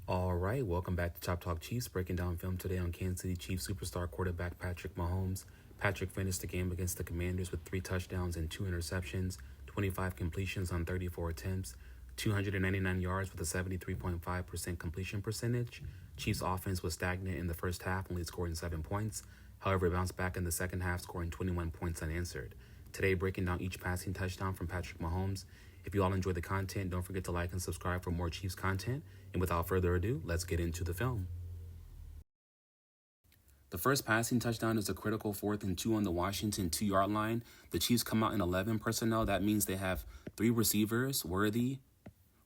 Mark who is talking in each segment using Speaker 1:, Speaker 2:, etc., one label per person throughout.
Speaker 1: All right, welcome back to Chop Talk Chiefs. Breaking down film today on Kansas City Chiefs superstar quarterback Patrick Mahomes. Patrick finished the game against the Commanders with 3 touchdowns and 2 interceptions, 25 completions on 34 attempts, 299 yards with a 73.5% completion percentage. Chiefs offense was stagnant in the first half, only scoring 7 points. However, it bounced back in the second half, scoring 21 points unanswered. Today, breaking down each passing touchdown from Patrick Mahomes. If you all enjoy the content, don't forget to like and subscribe for more Chiefs content. And without further ado, let's get into the film. The first passing touchdown is a critical 4th and 2 on the Washington 2-yard line. The Chiefs come out in 11 personnel. That means they have 3 receivers, Worthy,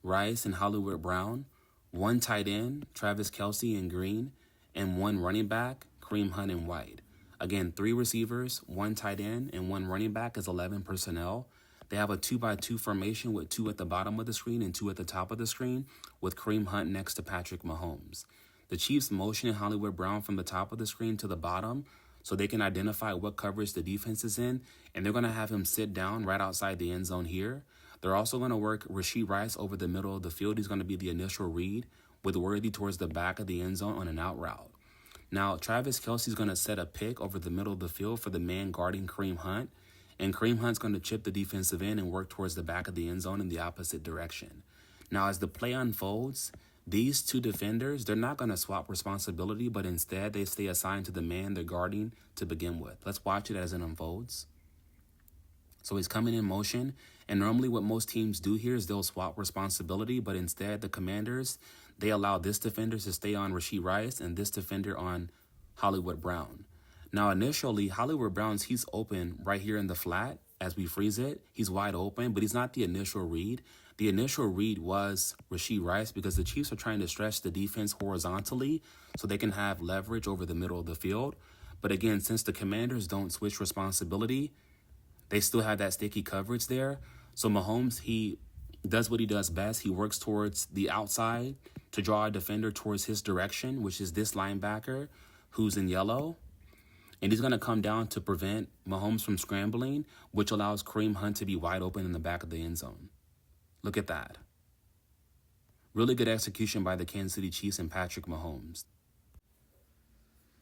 Speaker 1: Rice, and Hollywood Brown, 1 tight end, Travis Kelce and Green, and 1 running back, Kareem Hunt and White. Again, 3 receivers, 1 tight end, and 1 running back is 11 personnel. They have a 2-by-2 formation with 2 at the bottom of the screen and 2 at the top of the screen with Kareem Hunt next to Patrick Mahomes. The Chiefs motion Hollywood Brown from the top of the screen to the bottom so they can identify what coverage the defense is in, and they're going to have him sit down right outside the end zone here. They're also going to work Rashee Rice over the middle of the field. He's going to be the initial read with Worthy towards the back of the end zone on an out route. Now, Travis Kelce is going to set a pick over the middle of the field for the man guarding Kareem Hunt, and Kareem Hunt's going to chip the defensive end and work towards the back of the end zone in the opposite direction. Now, as the play unfolds, these 2 defenders, they're not going to swap responsibility, but instead they stay assigned to the man they're guarding to begin with. Let's watch it as it unfolds. So he's coming in motion, and normally what most teams do here is they'll swap responsibility, but instead the Commanders, they allow this defender to stay on Rashee Rice and this defender on Hollywood Brown. Now, initially, Hollywood Brown's, he's open right here in the flat. As we freeze it, he's wide open, but he's not the initial read. The initial read was Rashee Rice because the Chiefs are trying to stretch the defense horizontally so they can have leverage over the middle of the field. But again, since the Commanders don't switch responsibility, they still have that sticky coverage there. So Mahomes, he does what he does best. He works towards the outside to draw a defender towards his direction, which is this linebacker who's in yellow. And he's going to come down to prevent Mahomes from scrambling, which allows Kareem Hunt to be wide open in the back of the end zone. Look at that. Really good execution by the Kansas City Chiefs and Patrick Mahomes.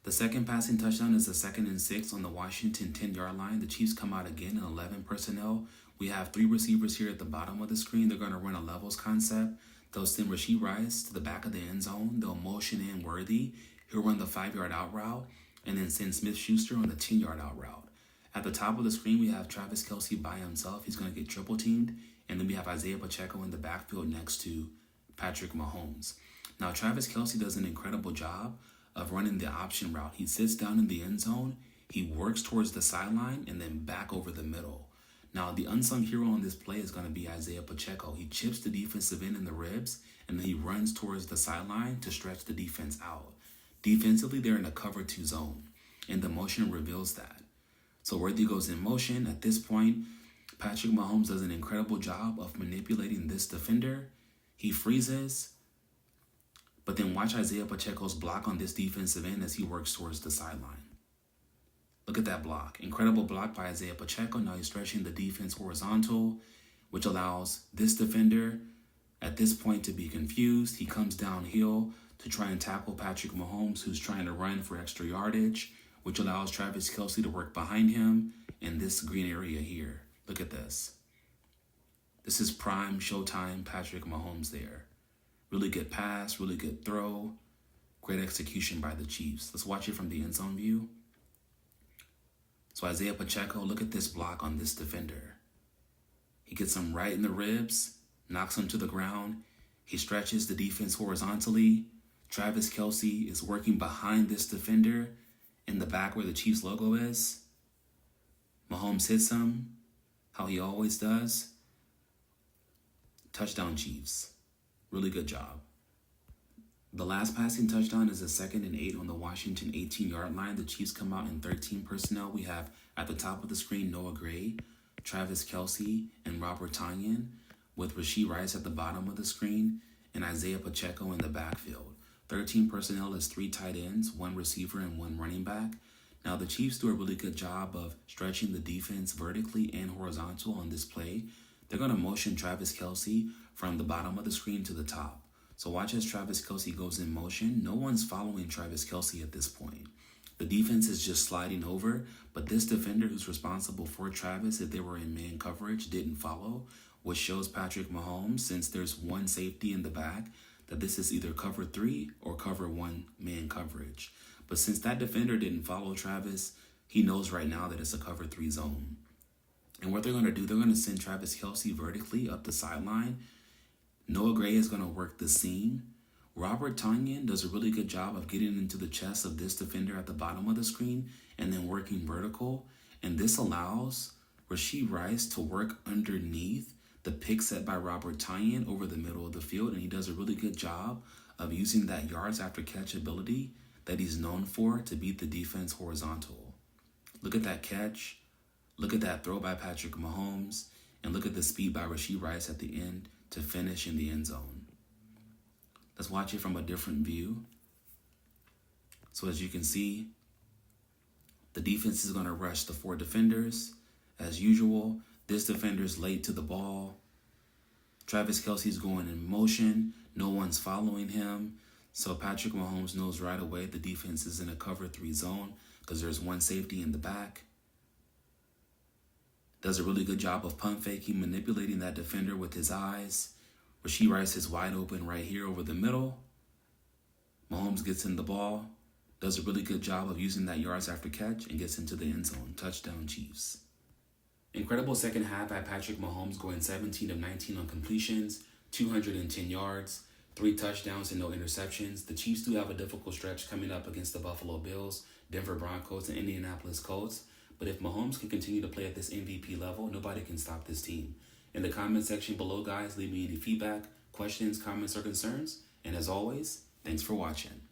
Speaker 1: The second passing touchdown is a 2nd and 6 on the Washington 10-yard line. The Chiefs come out again in 11 personnel. We have 3 receivers here at the bottom of the screen. They're going to run a levels concept. They'll send Rashee Rice to the back of the end zone. They'll motion in Worthy. He'll run the 5-yard out route, and then send Smith-Schuster on the 10-yard out route. At the top of the screen, we have Travis Kelce by himself. He's going to get triple teamed. And then we have Isaiah Pacheco in the backfield next to Patrick Mahomes. Now, Travis Kelce does an incredible job of running the option route. He sits down in the end zone, he works towards the sideline, and then back over the middle. Now, the unsung hero on this play is going to be Isaiah Pacheco. He chips the defensive end in the ribs, and then he runs towards the sideline to stretch the defense out. Defensively, they're in a cover 2 zone, and the motion reveals that. So Worthy goes in motion. At this point, Patrick Mahomes does an incredible job of manipulating this defender. He freezes, but then watch Isaiah Pacheco's block on this defensive end as he works towards the sideline. Look at that block. Incredible block by Isaiah Pacheco. Now he's stretching the defense horizontal, which allows this defender at this point to be confused. He comes downhill to try and tackle Patrick Mahomes, who's trying to run for extra yardage, which allows Travis Kelce to work behind him in this green area here. Look at this. This is prime showtime Patrick Mahomes there. Really good pass, really good throw. Great execution by the Chiefs. Let's watch it from the end zone view. So Isaiah Pacheco, look at this block on this defender. He gets him right in the ribs, knocks him to the ground. He stretches the defense horizontally. Travis Kelce is working behind this defender in the back where the Chiefs logo is. Mahomes hits him, how he always does. Touchdown Chiefs. Really good job. The last passing touchdown is a 2nd and 8 on the Washington 18-yard line. The Chiefs come out in 13 personnel. We have at the top of the screen Noah Gray, Travis Kelce, and Robert Tonyan, with Rashee Rice at the bottom of the screen and Isaiah Pacheco in the backfield. 13 personnel is 3 tight ends, 1 receiver, and 1 running back. Now, the Chiefs do a really good job of stretching the defense vertically and horizontal on this play. They're going to motion Travis Kelce from the bottom of the screen to the top. So watch as Travis Kelce goes in motion. No one's following Travis Kelce at this point. The defense is just sliding over, but this defender who's responsible for Travis, if they were in man coverage, didn't follow, which shows Patrick Mahomes, since there's one safety in the back, that this is either cover 3 or cover 1 man coverage. But since that defender didn't follow Travis, he knows right now that it's a cover 3 zone. And what they're going to do, they're going to send Travis Kelce vertically up the sideline. Noah Gray is going to work the seam. Robert Tonyan does a really good job of getting into the chest of this defender at the bottom of the screen and then working vertical. And this allows Rashee Rice to work underneath the pick set by Robert Tonyan over the middle of the field. And he does a really good job of using that yards after catch ability that he's known for to beat the defense horizontal. Look at that catch. Look at that throw by Patrick Mahomes. And look at the speed by Rashee Rice at the end to finish in the end zone. Let's watch it from a different view. So as you can see, the defense is going to rush the 4 defenders. As usual, this defender's late to the ball. Travis Kelce's going in motion. No one's following him. So Patrick Mahomes knows right away the defense is in a cover 3 zone because there's one safety in the back. Does a really good job of pump faking, manipulating that defender with his eyes. Rashee Rice is wide open right here over the middle. Mahomes gets in the ball, does a really good job of using that yards after catch, and gets into the end zone. Touchdown, Chiefs. Incredible second half by Patrick Mahomes, going 17 of 19 on completions, 210 yards, 3 touchdowns and no interceptions. The Chiefs do have a difficult stretch coming up against the Buffalo Bills, Denver Broncos, and Indianapolis Colts. But if Mahomes can continue to play at this MVP level, nobody can stop this team. In the comment section below, guys, leave me any feedback, questions, comments, or concerns. And as always, thanks for watching.